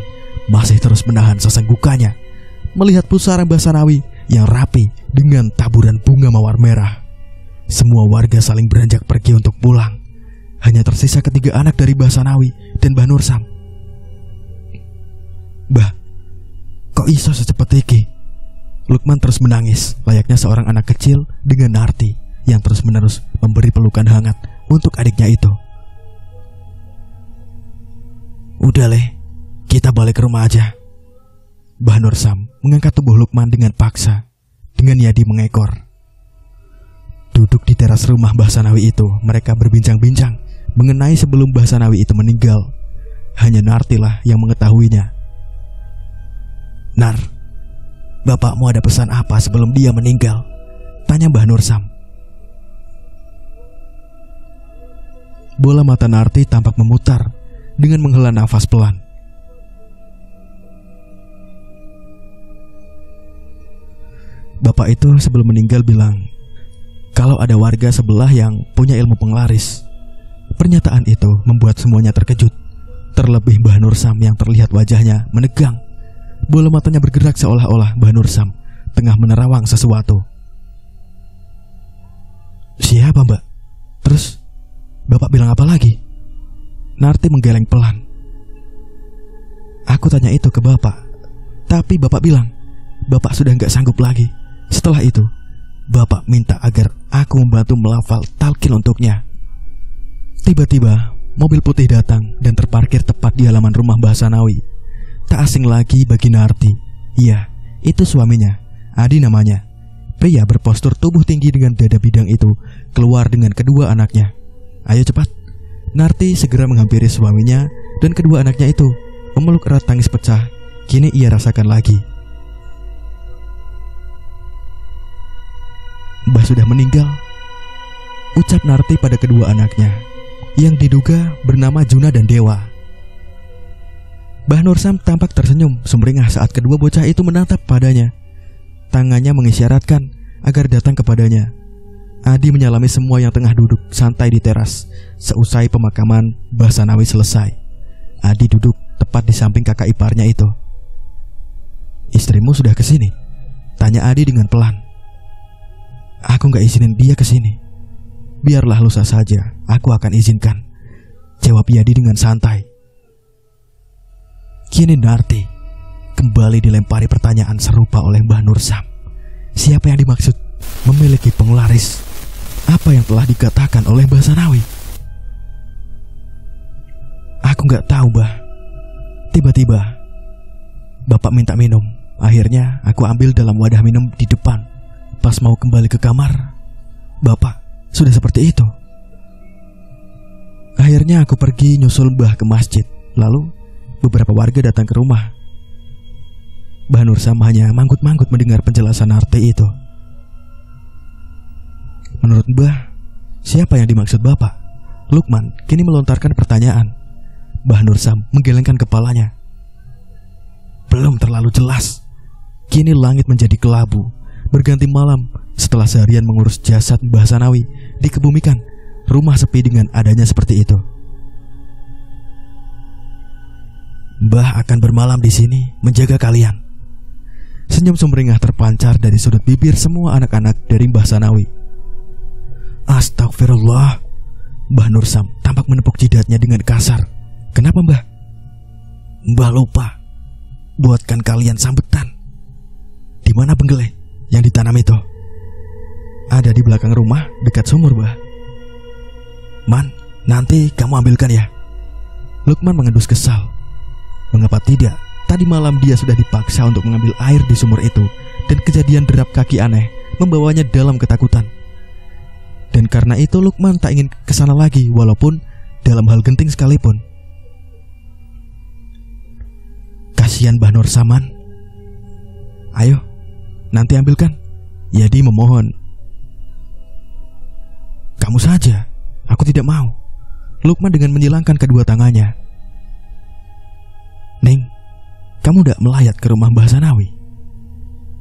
masih terus menahan sesenggukannya melihat pusara Mbah Sanawi yang rapi dengan taburan bunga mawar merah. Semua warga saling beranjak pergi untuk pulang. Hanya tersisa ketiga anak dari Mbah Sanawi dan Mbah Nursam. "Mbah, kok iso secepat iki?" Lukman terus menangis layaknya seorang anak kecil dengan Narti yang terus-menerus memberi pelukan hangat untuk adiknya itu. "Udah leh, kita balik ke rumah aja." Mbah Nursam mengangkat tubuh Lukman dengan paksa, dengan Yadi mengekor. Duduk di teras rumah Mbah Sanawi itu, mereka berbincang-bincang mengenai sebelum Mbah Sanawi itu meninggal. Hanya Nartilah yang mengetahuinya. "Nar, bapakmu ada pesan apa sebelum dia meninggal?" tanya Mbah Nursam. Bola mata Narti tampak memutar dengan menghela nafas pelan. Bapak itu sebelum meninggal bilang kalau ada warga sebelah yang punya ilmu penglaris. Pernyataan itu membuat semuanya terkejut. Terlebih Mbah Nursam yang terlihat wajahnya menegang. Bola matanya bergerak seolah-olah Mbah Nursam tengah menerawang sesuatu. "Siapa, Mbak? Terus Bapak bilang apa lagi?" Narti menggeleng pelan. "Aku tanya itu ke Bapak, tapi Bapak bilang Bapak sudah gak sanggup lagi. Setelah itu Bapak minta agar aku membantu melafal talqin untuknya." Tiba-tiba mobil putih datang dan terparkir tepat di halaman rumah Mbah Sanawi. Tak asing lagi bagi Narti. Iya, itu suaminya, Adi namanya. Pria berpostur tubuh tinggi dengan dada bidang itu keluar dengan kedua anaknya. "Ayo cepat." Narti segera menghampiri suaminya dan kedua anaknya itu. Memeluk erat tangis pecah kini ia rasakan lagi. "Mbah sudah meninggal," ucap Narti pada kedua anaknya yang diduga bernama Juna dan Dewa. Mbah Nursam tampak tersenyum sumringah saat kedua bocah itu menatap padanya. Tangannya mengisyaratkan agar datang kepadanya. Adi menyalami semua yang tengah duduk santai di teras. Seusai pemakaman Mbah Sanawi selesai, Adi duduk tepat di samping kakak iparnya itu. "Istrimu sudah kesini?" tanya Adi dengan pelan. "Aku gak izinin dia kesini." "Biarlah lusa saja, aku akan izinkan," jawab Yadi dengan santai. Kini Narti kembali dilempari pertanyaan serupa oleh Mbah Nursam. Siapa yang dimaksud memiliki penglaris? Apa yang telah dikatakan oleh Mbah Sanawi? "Aku gak tahu, Mbah. Tiba-tiba Bapak minta minum. Akhirnya aku ambil dalam wadah minum di depan. Pas mau kembali ke kamar, Bapak sudah seperti itu. Akhirnya aku pergi nyusul Mbah ke masjid. Lalu beberapa warga datang ke rumah. Mbah Nursam hanya manggut-manggut mendengar penjelasan Narti itu. "Menurut Mbah, siapa yang dimaksud Bapak?" Lukman kini melontarkan pertanyaan. Mbah Nursam menggelengkan kepalanya. "Belum terlalu jelas. Kini langit menjadi kelabu, berganti malam setelah seharian mengurus jasad Mbah Sanawi dikebumikan. Rumah sepi dengan adanya seperti itu. Mbah akan bermalam di sini menjaga kalian." Senyum sumringah terpancar dari sudut bibir semua anak-anak dari Mbah Sanawi. "Astagfirullah." Mbah Nursam tampak menepuk jidatnya dengan kasar. "Kenapa, Mbah?" "Mbah lupa buatkan kalian sambutan." "Di mana penggele yang ditanam itu?" "Ada di belakang rumah dekat sumur, Mbah." "Man, nanti kamu ambilkan ya." Lukman mengendus kesal. Mengapa tidak? Tadi malam dia sudah dipaksa untuk mengambil air di sumur itu, dan kejadian derap kaki aneh membawanya dalam ketakutan. Dan karena itu Lukman tak ingin kesana lagi, walaupun dalam hal genting sekalipun. Kasihan Mbah Nursaman. "Ayo, nanti ambilkan." Yadi memohon. "Kamu saja, aku tidak mau." Lukman dengan menyilangkan kedua tangannya. "Neng, kamu tidak melayat ke rumah Mbah Sanawi?"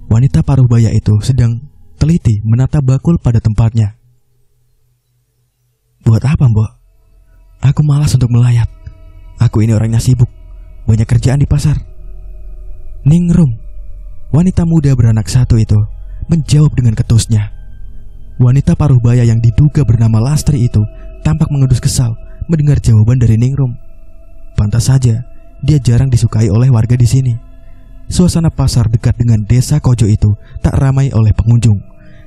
Wanita paruh baya itu sedang teliti menata bakul pada tempatnya. "Buat apa, Mbok? Aku malas untuk melayat. Aku ini orangnya sibuk, banyak kerjaan di pasar." Ning Rum, wanita muda beranak satu itu, menjawab dengan ketusnya. Wanita paruh baya yang diduga bernama Lastri itu tampak mengendus kesal mendengar jawaban dari Ningrum. Pantas saja dia jarang disukai oleh warga di sini. Suasana pasar dekat dengan desa Kojo itu tak ramai oleh pengunjung.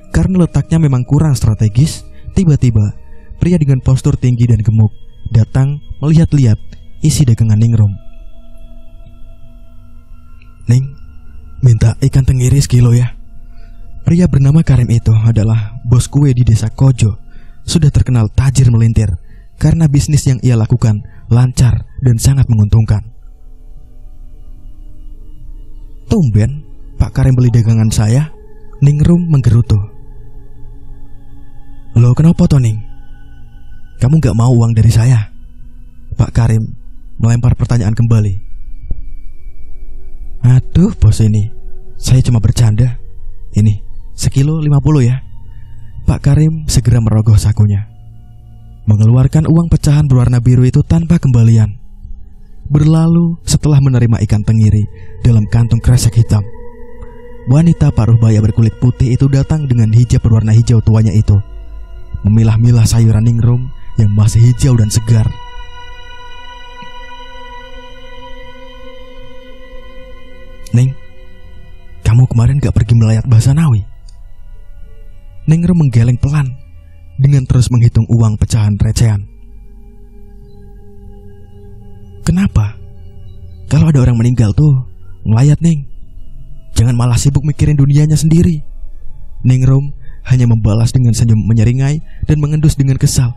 Karena letaknya memang kurang strategis, tiba-tiba pria dengan postur tinggi dan gemuk datang melihat-lihat isi dagangan Ningrum. "Ning, minta ikan tenggiri sekilo ya." Pria bernama Karim itu adalah bos kue di desa Kojo. Sudah terkenal tajir melintir karena bisnis yang ia lakukan lancar dan sangat menguntungkan. "Tumben Pak Karim beli dagangan saya?" Ningrum menggerutu. "Loh kenapa toh Ning? Kamu gak mau uang dari saya?" Pak Karim melempar pertanyaan kembali. "Aduh bos ini, saya cuma bercanda. Ini sekilo 50 ya." Pak Karim segera merogoh sakunya, mengeluarkan uang pecahan berwarna biru itu tanpa kembalian. Berlalu setelah menerima ikan tenggiri dalam kantung kresek hitam, wanita paruh baya berkulit putih itu datang dengan hijab berwarna hijau tuanya itu, memilah-milah sayuran Ningrum yang masih hijau dan segar. "Ning, kamu kemarin gak pergi melayat Basanawi?" Ningrum menggeleng pelan dengan terus menghitung uang pecahan recehan. "Kenapa? Kalau ada orang meninggal tuh ngelayat Ning. Jangan malah sibuk mikirin dunianya sendiri." Ningrum hanya membalas dengan senyum menyeringai dan mengendus dengan kesal.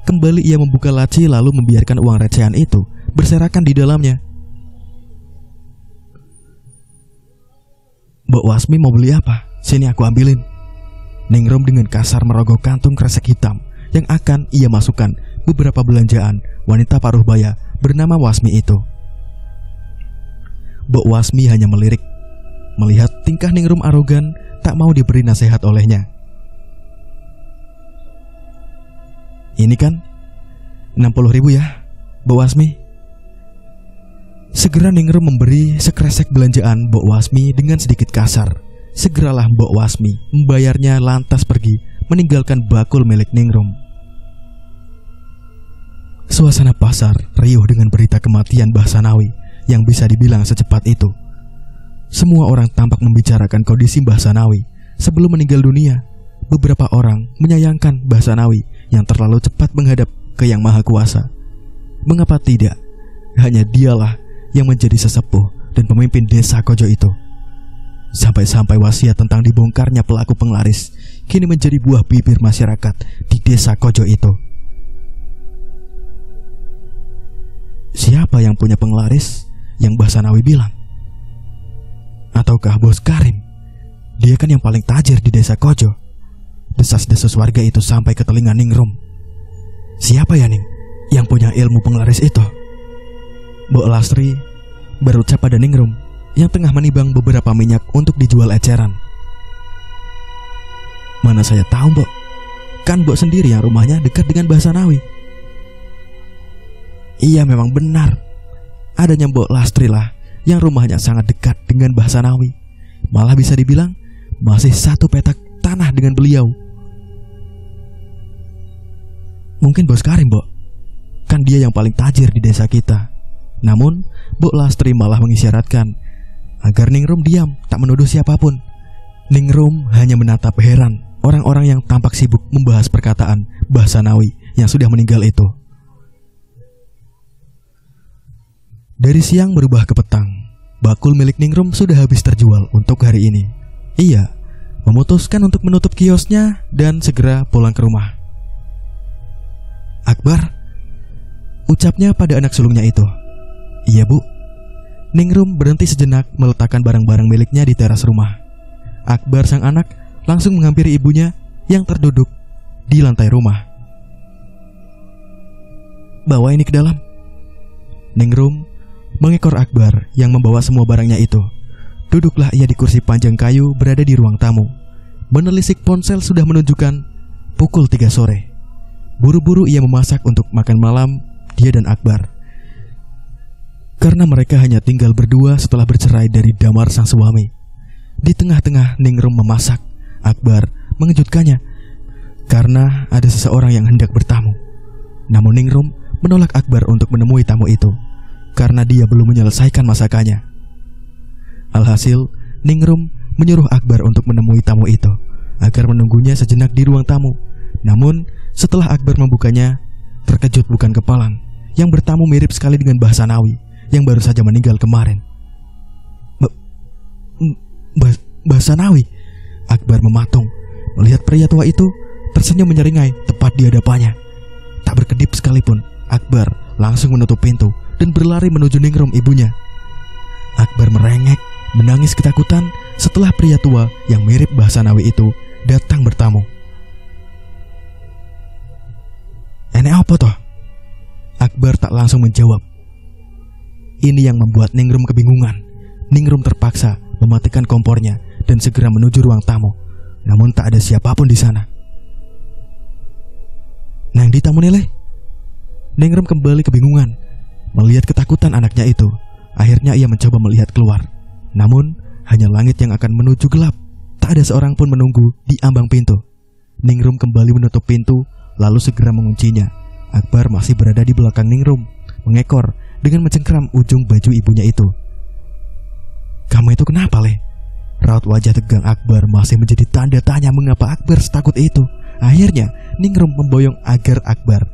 Kembali ia membuka laci lalu membiarkan uang recehan itu berserakan di dalamnya. "Mbok Wasmi mau beli apa? Sini aku ambilin." Ningrum dengan kasar merogoh kantung kresek hitam yang akan ia masukkan beberapa belanjaan wanita paruh baya bernama Wasmi itu. Mbok Wasmi hanya melirik, melihat tingkah Ningrum arogan tak mau diberi nasihat olehnya. "Ini kan 60.000 ya, Mbok Wasmi." Segera Ningrum memberi sekresek belanjaan Mbok Wasmi dengan sedikit kasar. Segeralah Mbok Wasmi membayarnya lantas pergi meninggalkan bakul milik Ningrum. Suasana pasar riuh dengan berita kematian Basanawi yang bisa dibilang secepat itu. Semua orang tampak membicarakan kondisi Basanawi sebelum meninggal dunia. Beberapa orang menyayangkan Basanawi yang terlalu cepat menghadap ke Yang Maha Kuasa. Mengapa tidak? Hanya dialah yang menjadi sesepuh dan pemimpin desa Kojo itu. Sampai-sampai wasiat tentang dibongkarnya pelaku penglaris kini menjadi buah bibir masyarakat di desa Kojo itu. Siapa yang punya penglaris yang Basanawi bilang? Ataukah bos Karim? Dia kan yang paling tajir di desa Kojo. Desas-desus warga itu sampai ke telinga Ningrum. Siapa ya Ning yang punya ilmu penglaris itu? Mbok Lastri berucap pada Ningrum yang tengah menimbang beberapa minyak untuk dijual eceran. "Mana saya tahu Mbok, kan Mbok sendiri yang rumahnya dekat dengan Basanawi." "Iya memang benar, adanya Mbok Lastri lah yang rumahnya sangat dekat dengan Basanawi. Malah bisa dibilang masih satu petak tanah dengan beliau." "Mungkin bos Karim Mbok, kan dia yang paling tajir di desa kita." Namun Mbok Lastri malah mengisyaratkan agar Ningrum diam, tak menuduh siapapun. Ningrum hanya menatap heran orang-orang yang tampak sibuk membahas perkataan Basanawi yang sudah meninggal itu. Dari siang berubah ke petang, bakul milik Ningrum sudah habis terjual untuk hari ini. Ia memutuskan untuk menutup kiosnya dan segera pulang ke rumah. "Akbar," ucapnya pada anak sulungnya itu. "Iya Bu." Ningrum berhenti sejenak meletakkan barang-barang miliknya di teras rumah. Akbar sang anak langsung menghampiri ibunya yang terduduk di lantai rumah. "Bawa ini ke dalam." Ningrum mengekor Akbar yang membawa semua barangnya itu. Duduklah ia di kursi panjang kayu berada di ruang tamu. Menelisik ponsel sudah menunjukkan pukul 3 sore. Buru-buru ia memasak untuk makan malam dia dan Akbar. Karena mereka hanya tinggal berdua setelah bercerai dari Damar sang suami. Di tengah-tengah Ningrum memasak, Akbar mengejutkannya karena ada seseorang yang hendak bertamu. Namun Ningrum menolak Akbar untuk menemui tamu itu karena dia belum menyelesaikan masakannya. Alhasil, Ningrum menyuruh Akbar untuk menemui tamu itu agar menunggunya sejenak di ruang tamu. Namun, setelah Akbar membukanya, terkejut bukan kepalang. Yang bertamu mirip sekali dengan Bahsanawi yang baru saja meninggal kemarin. Bahsanawi. Akbar mematung melihat pria tua itu tersenyum menyeringai tepat di hadapannya. Tak berkedip sekalipun, Akbar langsung menutup pintu dan berlari menuju Ningrum ibunya. Akbar merengek, menangis ketakutan setelah pria tua yang mirip Bahsanawi itu datang bertamu. "Enek apa toh?" Akbar tak langsung menjawab. Ini yang membuat Ningrum kebingungan. Ningrum terpaksa mematikan kompornya dan segera menuju ruang tamu. Namun tak ada siapapun di sana. "Nang di tamu nilai?" Ningrum kembali kebingungan melihat ketakutan anaknya itu. Akhirnya ia mencoba melihat keluar. Namun hanya langit yang akan menuju gelap. Tak ada seorang pun menunggu di ambang pintu. Ningrum kembali menutup pintu lalu segera menguncinya. Akbar masih berada di belakang Ningrum, mengekor dengan mencengkram ujung baju ibunya itu. "Kamu itu kenapa, Le?" Raut wajah tegang Akbar masih menjadi tanda tanya mengapa Akbar setakut itu. Akhirnya Ningrum memboyong agar Akbar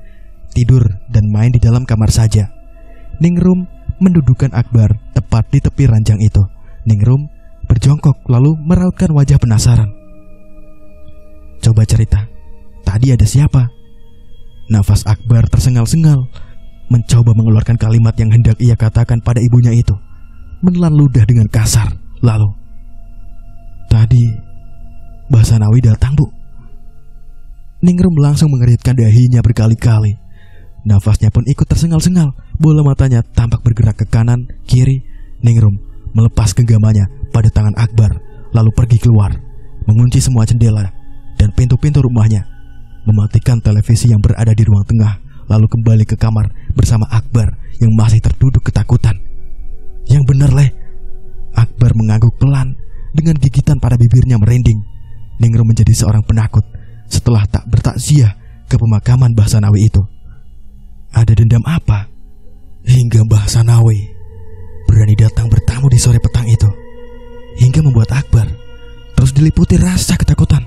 tidur dan main di dalam kamar saja. Ningrum mendudukkan Akbar tepat di tepi ranjang itu. Ningrum berjongkok lalu merautkan wajah penasaran. "Coba cerita, tadi ada siapa?" Nafas Akbar tersengal-sengal, mencoba mengeluarkan kalimat yang hendak ia katakan pada ibunya itu. Menelan ludah dengan kasar, lalu, "Tadi Bahsanawi datang, Bu." Ningrum langsung mengeritkan dahinya berkali-kali. Nafasnya pun ikut tersengal-sengal. Bola matanya tampak bergerak ke kanan, kiri. Ningrum melepas genggamannya pada tangan Akbar, lalu pergi keluar, mengunci semua jendela dan pintu-pintu rumahnya, mematikan televisi yang berada di ruang tengah, lalu kembali ke kamar bersama Akbar yang masih terduduk ketakutan. "Yang benar, Le." Akbar mengangguk pelan dengan gigitan pada bibirnya merinding. Ningrum menjadi seorang penakut setelah tak bertakziah ke pemakaman Bahsanawi itu. Ada dendam apa hingga Bahsanawi berani datang bertamu di sore petang itu, hingga membuat Akbar terus diliputi rasa ketakutan?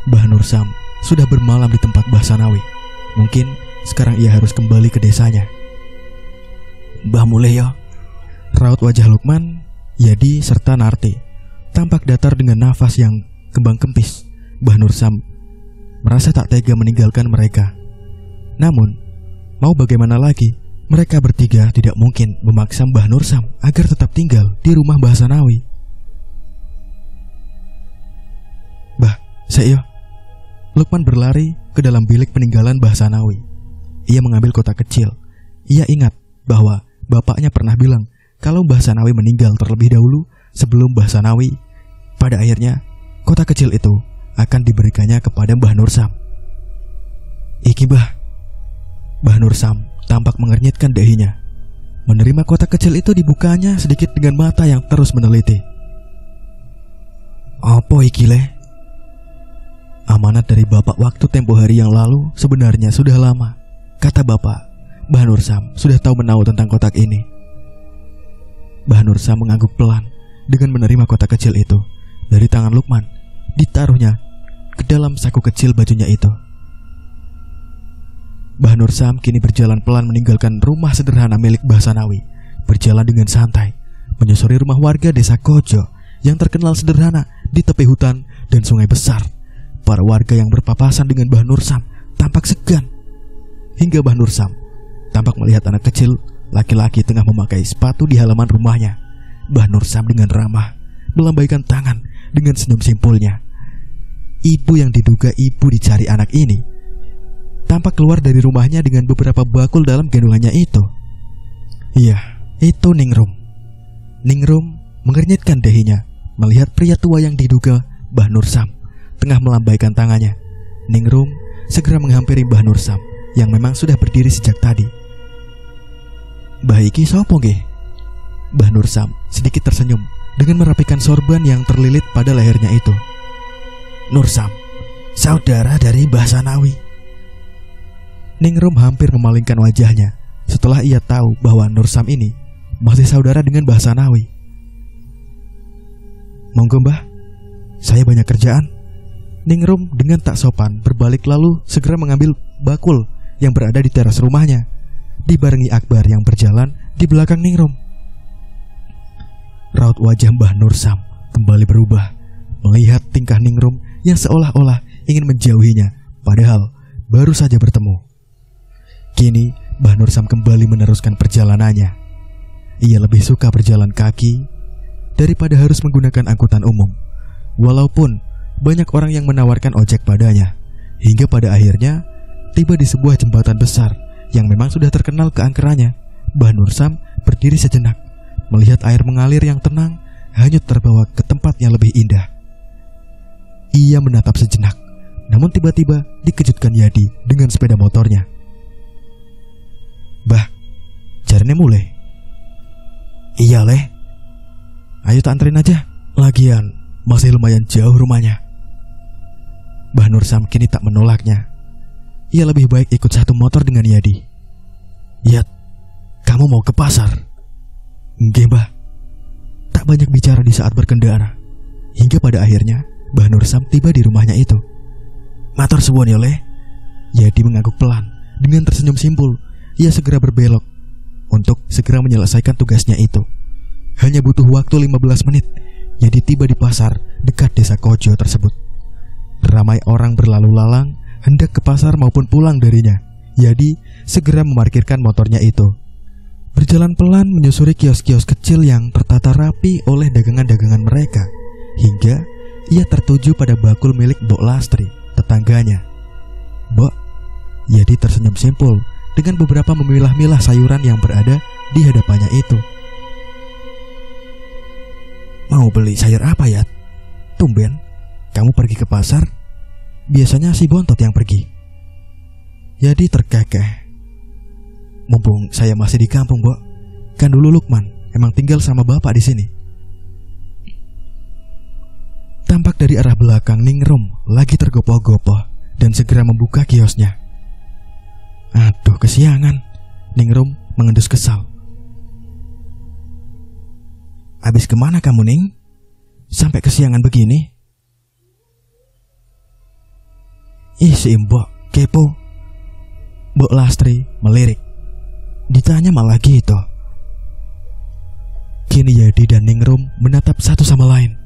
Mbah Nursam sudah bermalam di tempat Bahsanawi. Mungkin sekarang ia harus kembali ke desanya. "Mbah mulai ya." Raut wajah Lukman, Yadi serta Narti tampak datar dengan nafas yang kembang kempis. Mbah Nursam merasa tak tega meninggalkan mereka. Namun, mau bagaimana lagi? Mereka bertiga tidak mungkin memaksa Mbah Nursam agar tetap tinggal di rumah Bahsanawi. "Bah, saya." Lukman berlari ke dalam bilik peninggalan Bahsanawi. Ia mengambil kotak kecil. Ia ingat bahwa bapaknya pernah bilang kalau Bahsanawi meninggal terlebih dahulu sebelum Bahsanawi. Pada akhirnya, kotak kecil itu akan diberikannya kepada Mbah Nursam. "Iki, Mbah." Mbah Nursam tampak mengernyitkan dahinya. Menerima kotak kecil itu dibukanya sedikit dengan mata yang terus meneliti. "Apa iki, Le?" "Amanat dari bapak waktu tempo hari yang lalu sebenarnya sudah lama," kata bapak. Mbah Nursam sudah tahu menahu tentang kotak ini. Mbah Nursam mengangguk pelan dengan menerima kotak kecil itu dari tangan Lukman. Ditaruhnya ke dalam saku kecil bajunya itu. Mbah Nursam kini berjalan pelan meninggalkan rumah sederhana milik Bahsanawi. Berjalan dengan santai, menyusuri rumah warga desa Kojo yang terkenal sederhana di tepi hutan dan sungai besar. Para warga yang berpapasan dengan Mbah Nursam tampak segan. Hingga Mbah Nursam tampak melihat anak kecil laki-laki tengah memakai sepatu di halaman rumahnya. Mbah Nursam dengan ramah melambaikan tangan dengan senyum simpulnya. Ibu yang diduga ibu dicari anak ini tampak keluar dari rumahnya dengan beberapa bakul dalam gendongannya itu. Iya, itu Ningrum. Ningrum mengernyitkan dahinya melihat pria tua yang diduga Mbah Nursam tengah melambaikan tangannya. Ningrum segera menghampiri Mbah Nursam yang memang sudah berdiri sejak tadi. "Mbah iki sopo nggih?" Mbah Nursam sedikit tersenyum dengan merapikan sorban yang terlilit pada lehernya itu. Nursam, saudara dari Mbah Sanawi. Ningrum hampir memalingkan wajahnya setelah ia tahu bahwa Nursam ini masih saudara dengan Mbah Sanawi. Monggo Mbah, saya banyak kerjaan. Ningrum dengan tak sopan berbalik lalu segera mengambil bakul yang berada di teras rumahnya, dibarengi Akbar yang berjalan di belakang Ningrum. Raut wajah Mbah Nursam kembali berubah melihat tingkah Ningrum yang seolah-olah ingin menjauhinya, padahal baru saja bertemu. Kini Mbah Nursam kembali meneruskan perjalanannya. Ia lebih suka berjalan kaki daripada harus menggunakan angkutan umum, walaupun banyak orang yang menawarkan ojek padanya, hingga pada akhirnya tiba di sebuah jembatan besar yang memang sudah terkenal keangkerannya. Mbah Nursam berdiri sejenak melihat air mengalir yang tenang, hanyut terbawa ke tempat yang lebih indah. Ia menatap sejenak, namun tiba-tiba dikejutkan Yadi dengan sepeda motornya. Bah, jarane mulai. Iya leh, ayo tak anterin aja, lagian masih lumayan jauh rumahnya. Mbah Nursam kini tak menolaknya. Ia lebih baik ikut satu motor dengan Yadi. Yat, kamu mau ke pasar? Nggih Mbah. Tak banyak bicara di saat berkendara, hingga pada akhirnya Mbah Nursam tiba di rumahnya itu. Matur suwun ya leh. Yadi mengangguk pelan dengan tersenyum simpul. Ia segera berbelok untuk segera menyelesaikan tugasnya itu. Hanya butuh waktu 15 menit Yadi tiba di pasar dekat desa Kojo tersebut. Ramai orang berlalu lalang hendak ke pasar maupun pulang darinya. Yadi segera memarkirkan motornya itu. Berjalan pelan menyusuri kios-kios kecil yang tertata rapi oleh dagangan-dagangan mereka, hingga ia tertuju pada bakul milik Mbok Lastri, tetangganya. Mbok, Yadi tersenyum simpul dengan beberapa memilah-milah sayuran yang berada di hadapannya itu. Mau beli sayur apa ya? Tumben, kamu pergi ke pasar? Biasanya si Bontot yang pergi. Yadi terkekeh. Mumpung saya masih di kampung, Mbok. Kan dulu Lukman emang tinggal sama bapak di sini. Tampak dari arah belakang Ningrum lagi tergopoh-gopoh dan segera membuka kiosnya. Aduh, kesiangan. Ningrum mengendus kesal. Habis kemana kamu, Ning? Sampai kesiangan begini? Ih, si Mbok kepo. Mbok Lastri melirik. Ditanya malah gitu. Kini Yadi dan Ningrum menatap satu sama lain.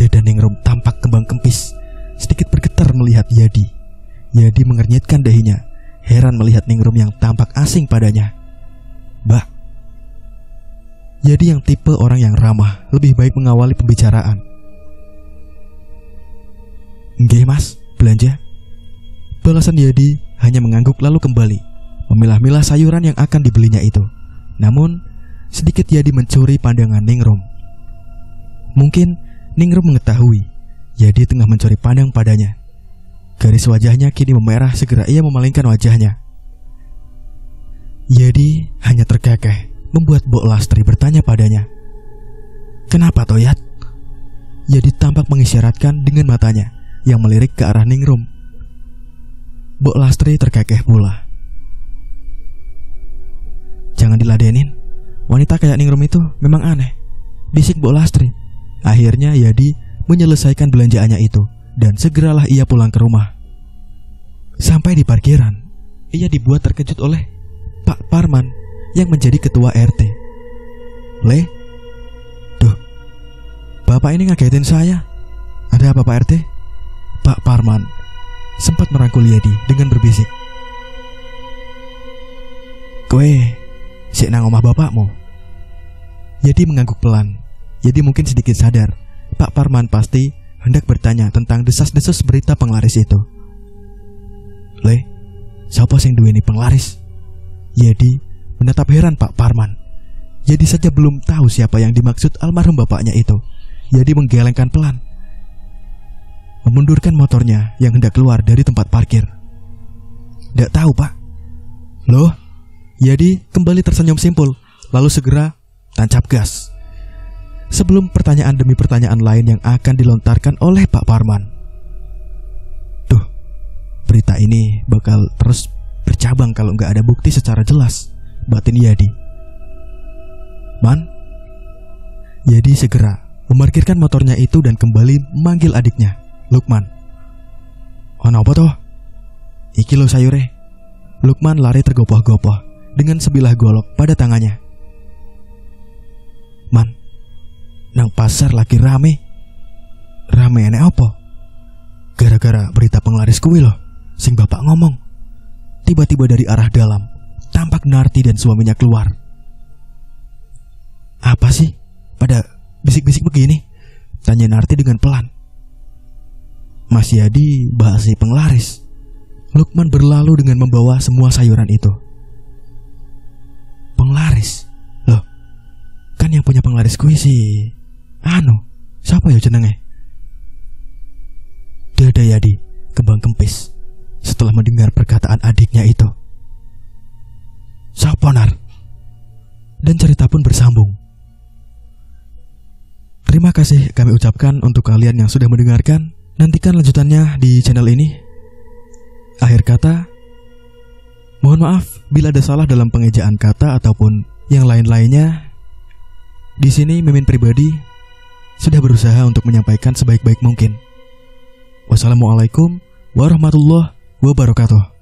Dada Ningrum tampak kembang kempis, sedikit bergetar melihat Yadi. Yadi mengernyitkan dahinya, heran melihat Ningrum yang tampak asing padanya. Mbak. Yadi yang tipe orang yang ramah lebih baik mengawali pembicaraan. Nggih Mas, belanja. Balasan Yadi hanya mengangguk lalu kembali memilah-milah sayuran yang akan dibelinya itu. Namun sedikit Yadi mencuri pandangan Ningrum. Mungkin Ningrum mengetahui Yadi tengah mencuri pandang padanya. Garis wajahnya kini memerah, segera ia memalingkan wajahnya. Yadi hanya terkekeh, membuat Mbok Lastri bertanya padanya. Kenapa Toyat? Yadi tampak mengisyaratkan dengan matanya yang melirik ke arah Ningrum. Mbok Lastri terkekeh pula. Jangan diladenin, wanita kayak Ningrum itu memang aneh, bisik Mbok Lastri. Akhirnya Yadi menyelesaikan belanjaannya itu dan segeralah ia pulang ke rumah. Sampai di parkiran, ia dibuat terkejut oleh Pak Parman yang menjadi ketua RT. Le, tuh, bapak ini ngagetin saya. Ada apa Pak RT? Pak Parman sempat merangkul Yadi dengan berbisik. Kowe sik nang omah bapakmu? Yadi mengangguk pelan. Yadi mungkin sedikit sadar Pak Parman pasti hendak bertanya tentang desas-desus berita penglaris itu. Le, siapa sing duweni penglaris? Yadi menatap heran Pak Parman. Yadi saja belum tahu siapa yang dimaksud almarhum bapaknya itu. Yadi menggelengkan pelan, memundurkan motornya yang hendak keluar dari tempat parkir. Nggak tahu Pak. Loh? Yadi kembali tersenyum simpul, lalu segera tancap gas sebelum pertanyaan demi pertanyaan lain yang akan dilontarkan oleh Pak Parman. ini bakal terus bercabang kalau nggak ada bukti secara jelas, batin Yadi. Man, Yadi segera memarkirkan motornya itu dan kembali memanggil adiknya, Lukman. Ono apa toh? Iki lo sayure. Lukman lari tergopoh-gopoh dengan sebilah golok pada tangannya. Man, nang pasar lagi rame. Rame enek apa? Gara-gara berita penglaris kuwi loh, sing bapak ngomong. Tiba-tiba dari arah dalam tampak Narti dan suaminya keluar. Apa sih? Pada bisik-bisik begini? Tanya Narti dengan pelan. Mas Yadi bahas si penglaris. Lukman berlalu dengan membawa semua sayuran itu. Penglaris? Loh, kan yang punya penglaris kuwi si siapa ya jenenge? Dada Yadi kembang kempis setelah mendengar perkataan adiknya itu. Sapa Nar? Dan cerita pun bersambung. Terima kasih kami ucapkan untuk kalian yang sudah mendengarkan. Nantikan lanjutannya di channel ini. Akhir kata, mohon maaf bila ada salah dalam pengejaan kata ataupun yang lain-lainnya. Di sini Mimin pribadi sudah berusaha untuk menyampaikan sebaik-baik mungkin. Wassalamualaikum warahmatullahi wabarakatuh.